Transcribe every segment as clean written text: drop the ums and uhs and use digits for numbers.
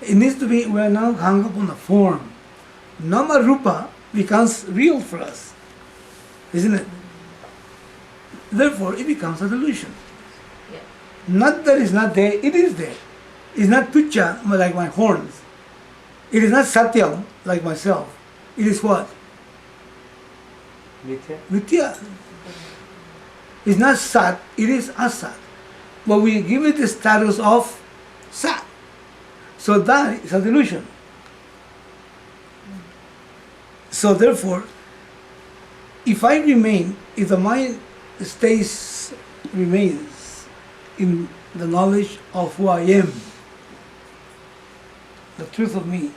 It needs to be, we are now hung up on the form. Nama Rupa becomes real for us, isn't it? Therefore, it becomes a delusion. Yeah. Not that it's not there, it is there. It's not Tucha like my horns. It is not Satyam like myself. It is what? Mithya. Mithya. It's not Sat, it is Asat. But we give it the status of Sat. So that is a delusion. So therefore, if I remain, if the mind remains in the knowledge of who I am, the truth of me,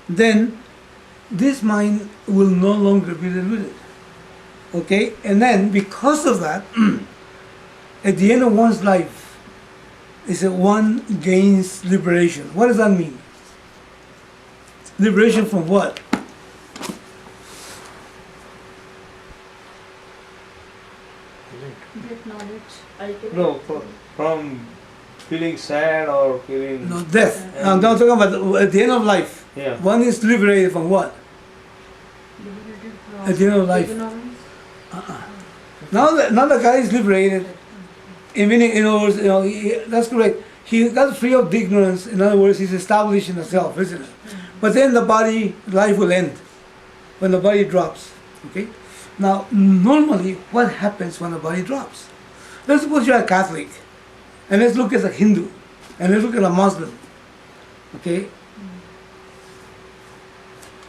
then this mind will no longer be deluded. Okay? And then because of that, at the end of one's life, is that one gains liberation. What does that mean? Liberation from what? Get knowledge. No, from feeling sad or feeling. No, death. I'm not talking about at the end of life. Yeah. One is liberated from what? Liberated At the end of life. ignorance. Now the guy is liberated. In other words, that's correct. He got free of the ignorance. In other words, he's established in the self, isn't it? But then the body, life will end when the body drops. Okay? Now, normally, what happens when the body drops? Let's suppose you're a Catholic, and let's look at a Hindu, and let's look at a Muslim. Okay?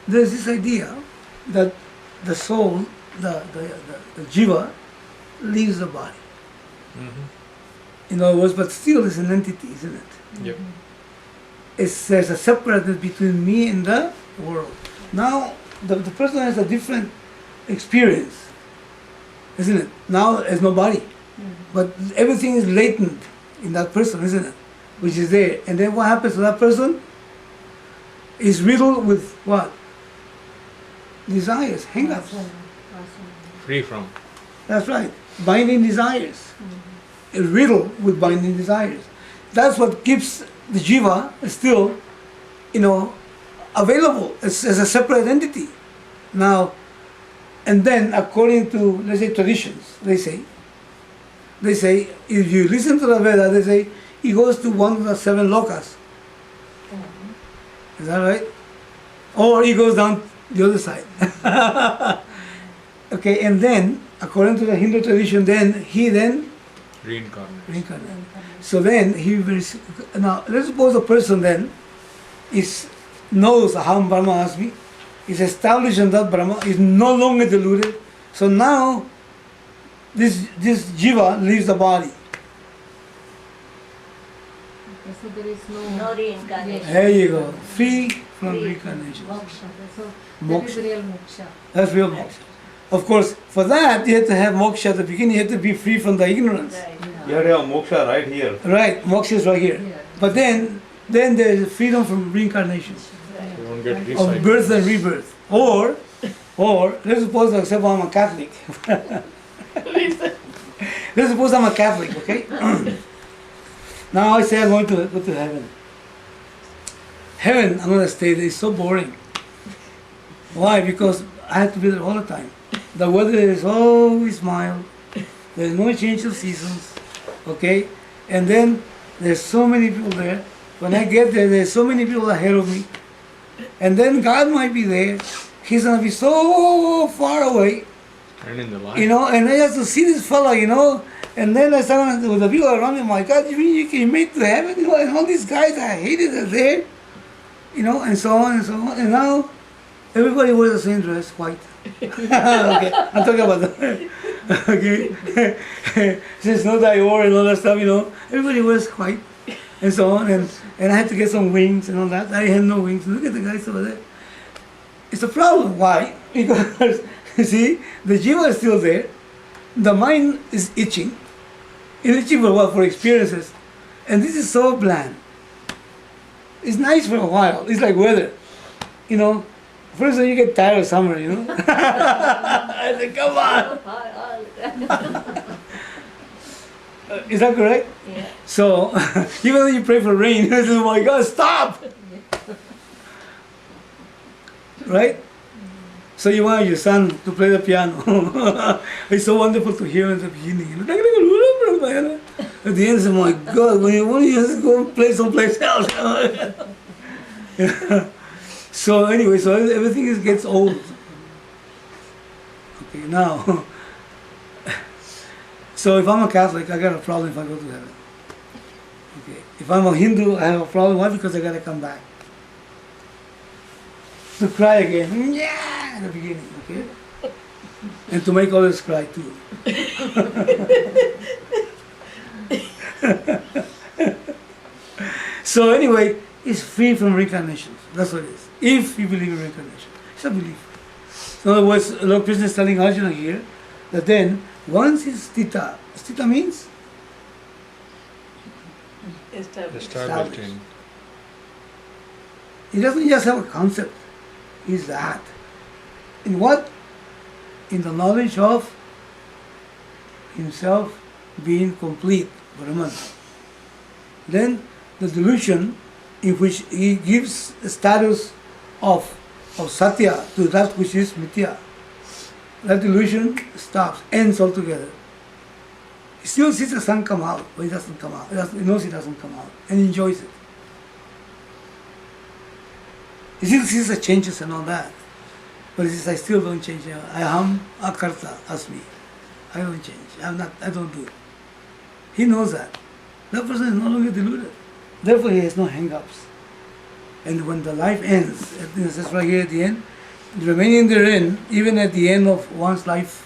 There's this idea that the soul, the jiva, leaves the body. In other words, but still is an entity, isn't it? Yep. There's a separateness between me and the world. Now, the person has a different experience, isn't it? Now, there's no body. But everything is latent in that person, isn't it? Which is there. And then what happens to that person? Is riddled with what? Desires, hang-ups. Free from. That's right. Binding desires. Riddled with binding desires. That's what keeps the jiva still, available as a separate entity. Now, and then according to, let's say, traditions, they say, if you listen to the Veda, they say, he goes to one of the 7 lokas. Is that right? Or he goes down the other side. Okay, and then, according to the Hindu tradition, he reincarnates. So then now let's suppose a person then knows Aham Brahma Asmi, is established in that Brahma, is no longer deluded. So now this jiva leaves the body. Okay, so there is No reincarnation. There you go, free from reincarnation. moksha. So that Moksha. is real moksha. That's real moksha. Of course, for that you have to have moksha at the beginning. You have to be free from the ignorance. Right. You have to have moksha right here. Right, moksha is right here. Yeah. But then there is freedom from reincarnation, You won't get of recycled. birth and rebirth. Or let's suppose, except I'm a Catholic. Let's suppose I'm a Catholic, okay? Now I say I'm going to go to heaven. Heaven, I'm going to stay there. It's so boring. Why? Because I have to be there all the time. The weather is always mild. There's no change of seasons. Okay? And then there's so many people there. When I get there, there's so many people ahead of me. And then God might be there. He's going to be so far away. And in the line. And I have to see this fella, and then I start with the people around me, my God, you mean you can make it to heaven? And all these guys I hated are there, and so on and so on. And now everybody wears the same dress, white. Okay, I'm talking about that. Okay, since no Dior and all that stuff, everybody wears white and so on. And I had to get some wings and all that. I had no wings. Look at the guys over there. It's a problem. Why? Because you see, the jiva is still there. The mind is itching. It's itching for what? For experiences. And this is so bland. It's nice for a while. It's like weather. First you get tired of summer, I said, come on. Is that correct? Yeah. So, even though you pray for rain, you say, oh my God, stop! right? So you want your son to play the piano. It's so wonderful to hear in the beginning. At the end, oh my God, when you just go and play someplace else. So anyway, so everything gets old. Okay, now, so if I'm a Catholic, I got a problem if I go to heaven. Okay, if I'm a Hindu, I have a problem. Why? Because I got to come back to cry again. Yeah, at the beginning. Okay, and to make others cry too. So anyway, it's free from reincarnations. That's what it is. If you believe in reincarnation, it's a belief. So in other words, Lord Krishna is telling Arjuna here that then once his stita means Established in. he doesn't just have a concept. He's that. In what? In the knowledge of himself being complete, Brahman. Then the delusion in which he gives a status of satya to that which is mithya, that delusion stops, ends altogether. He still sees the sun come out, but he doesn't come out. He knows it doesn't come out and enjoys it. He still sees the changes and all that, but he says, I still don't change. I am akarta, asmi. I don't change. I don't do it. He knows that. That person is no longer deluded. Therefore, he has no hang-ups. And when the life ends, it says right here at the end, remaining therein, even at the end of one's life,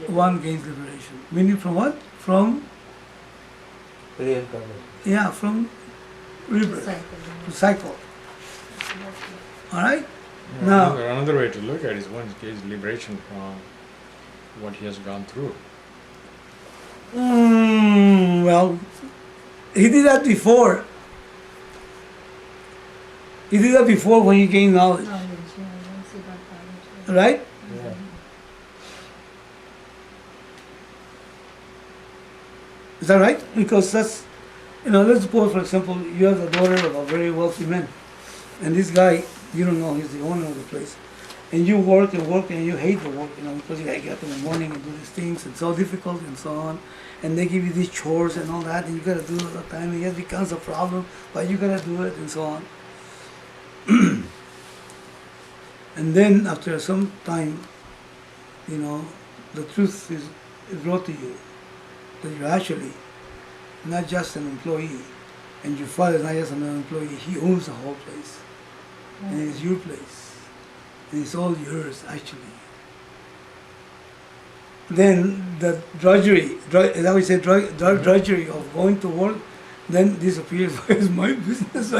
one gains liberation. Meaning from what? From, Reincarnation. yeah, from rebirth, to cycle. Alright? Now, Another way to look at it is one gains liberation from what he has gone through. well, he did that before. He did that before when he gained knowledge. Knowledge, yeah, once you got knowledge. Right? Yeah. Is that right? Because that's, let's suppose, for example, you have the daughter of a very wealthy man. And this guy, you don't know, he's the owner of the place. And you work and you hate the work, because you gotta get up in the morning and do these things, it's so difficult and so on. And they give you these chores and all that, and you gotta do it all the time, and it becomes a problem, but you gotta do it and so on. And then after some time, the truth is brought to you that you're actually not just an employee, and your father is not just another employee, he owns the whole place. And it's your place. And it's all yours, actually. Then the drudgery, as I would say, drudgery of going to work, then disappears. It's my business.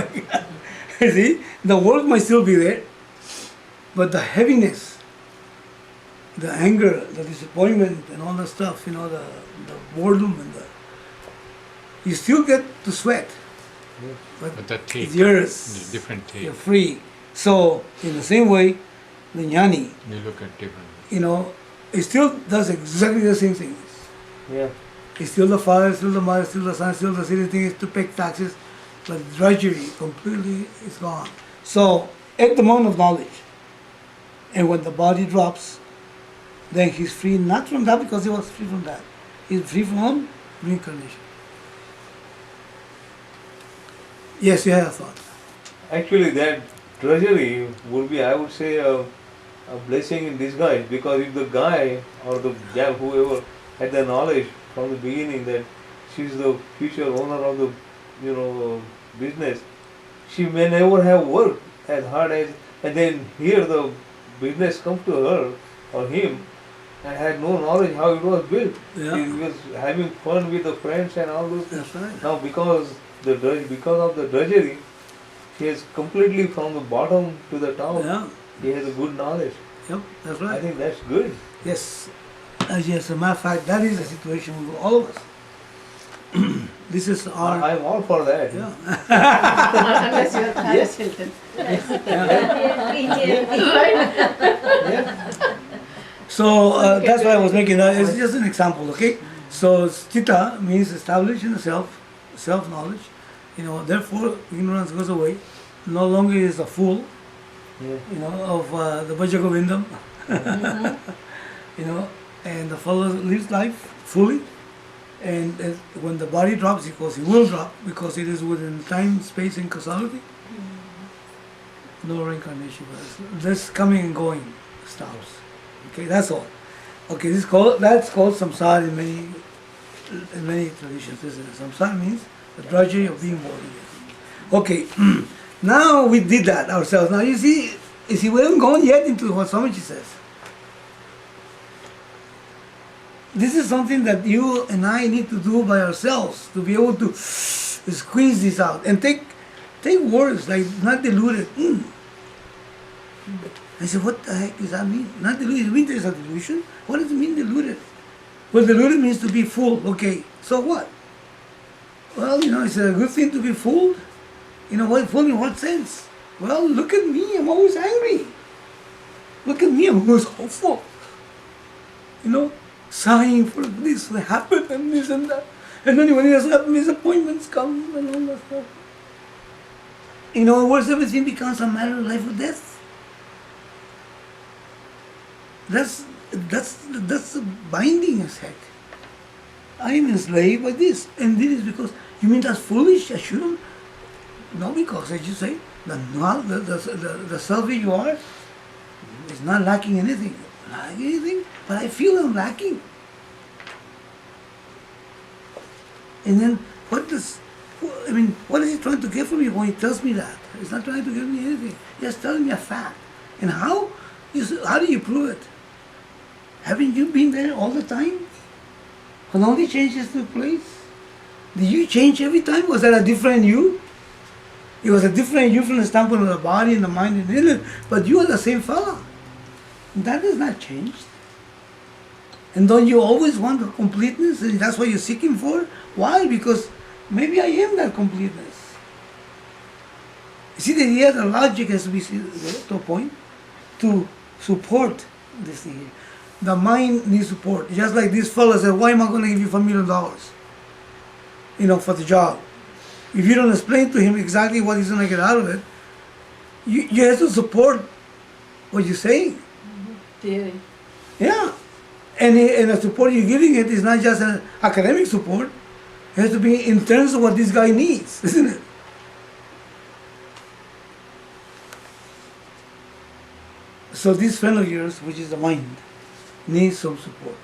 See, the work might still be there, but the heaviness, the anger, the disappointment, and all the stuff, the boredom, and you still get to sweat, But that take it's yours. is different take. You're free. So, in the same way, the jnani, You look at different. it still does exactly the same things. Yeah. It's still the father, still the mother, still the son, still the silly thing is to pay taxes, but drudgery completely is gone. So, at the moment of knowledge, and when the body drops, then he's free not from that because he was free from that. He's free from reincarnation. Yes, you have a thought. Actually, that drudgery would be, I would say, a blessing in disguise, because if the guy or the gal, whoever had the knowledge from the beginning that she's the future owner of the business, she may never have worked as hard as, and then here the business comes to her or him and had no knowledge how it was built. Yeah. He was having fun with the friends and all those things. That's right. Now because of the drudgery, he has completely from the bottom to the top. Yeah. He has a good knowledge. Yep, that's I right. think that's good. Yes. Yes, as a matter of fact, that is the situation with all of us. This is our. I'm all for that. Yeah. Unless you are Paris Hilton. So that's why I was making that. It's just an example, okay? So stita means established in the self-knowledge. Therefore ignorance goes away. No longer is a fool. you know, of the Vajagovindam, you know, and the fellow lives life fully. And when the body drops, he goes, he will drop because it is within time, space, and causality. No reincarnation. This coming and going stops. Okay, that's all. Okay, that's called samsara in many traditions. Samsara means the drudgery of being born again. Okay, now we did that ourselves. Now you see, we haven't gone yet into what Swamiji says. This is something that you and I need to do by ourselves to be able to squeeze this out and take words like not diluted. I said, what the heck does that mean? Not diluted. It means there's a dilution. What does it mean diluted? Well, diluted means to be full. Okay, so what? Well, you know, it's a good thing to be fooled. You know what? Fooled in what sense? Well, look at me. I'm always angry. Look at me. I'm always hopeful. You know, sighing for this to happen and this and that. And then when it doesn't happen, disappointments come and all that stuff. You know, worse, everything becomes a matter of life or death. That's binding as heck. I am enslaved by this, and this is because you mean that's foolish. I shouldn't. No, because as you say, the self you are is not lacking anything. But I feel I'm lacking. And then what is he trying to get from me when he tells me that? He's not trying to give me anything. He's just telling me a fact. And how do you prove it? Haven't you been there all the time? When all the changes took place? Did you change every time? Was that a different you? It was a different you from the standpoint of the body and the mind and the intellect, but you are the same fella. That has not changed. And don't you always want the completeness? And that's what you're seeking for? Why? Because maybe I am that completeness. You see, the idea, the logic has to be to a point to support this thing here. The mind needs support. Just like this fellow said, why am I going to give you $5 million? You know, for the job. If you don't explain to him exactly what he's going to get out of it, you have to support what you're saying. Theory. Yeah. And the support you're giving it is not just an academic support. It has to be in terms of what this guy needs, isn't it? So this friend of yours, which is the mind, needs some support.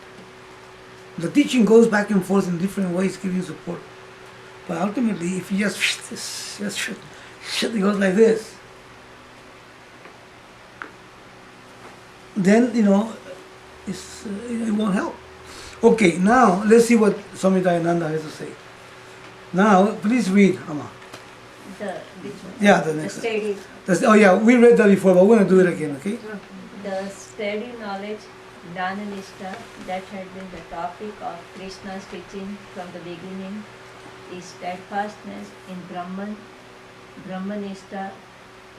The teaching goes back and forth in different ways, giving support. But ultimately, if you just it goes like this, then, you know, it won't help. Okay, now let's see what Swami Dayananda has to say. Now, please read, Amma. Which one? Yeah, the next steady, Oh yeah, we read that before, but we're going to do it again, okay? the steady knowledge, Jnana-nishtha, that had been the topic of Krishna's teaching from the beginning, is steadfastness in Brahman, Brahmanishta.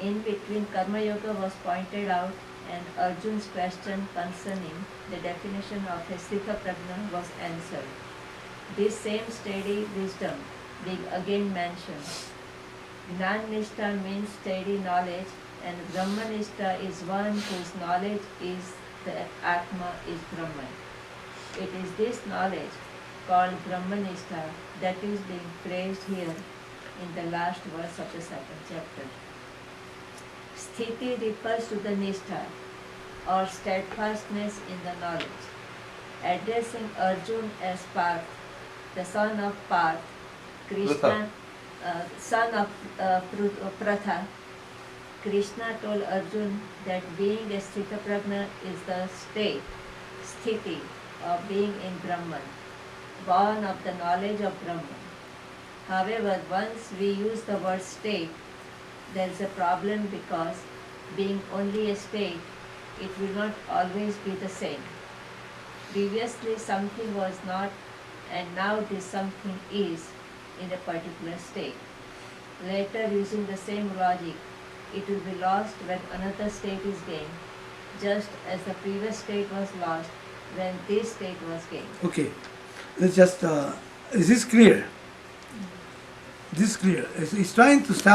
In between, Karma Yoga was pointed out, and Arjun's question concerning the definition of Sthita Prajna was answered. This same steady wisdom being again mentioned. Jnana-nishtha means steady knowledge, and Brahmanishta is one whose knowledge is the Atma is Brahman. It is this knowledge called Brahmanishta that is being praised here in the last verse of the second chapter. Sthiti refers to the nishtha or steadfastness in the knowledge. Addressing Arjun as Parth, the son of Parth, Krishna, son of Pratha, Krishna told Arjun that being a Sthita Prajna is the state, sthiti, of being in Brahman, born of the knowledge of Brahman. However, once we use the word state, there is a problem because being only a state, it will not always be the same. Previously something was not, and now this something is in a particular state. Later, using the same logic, it will be lost when another state is gained, just as the previous state was lost when this state was gained. Okay, let's just, is this clear? This is clear. It's trying to establish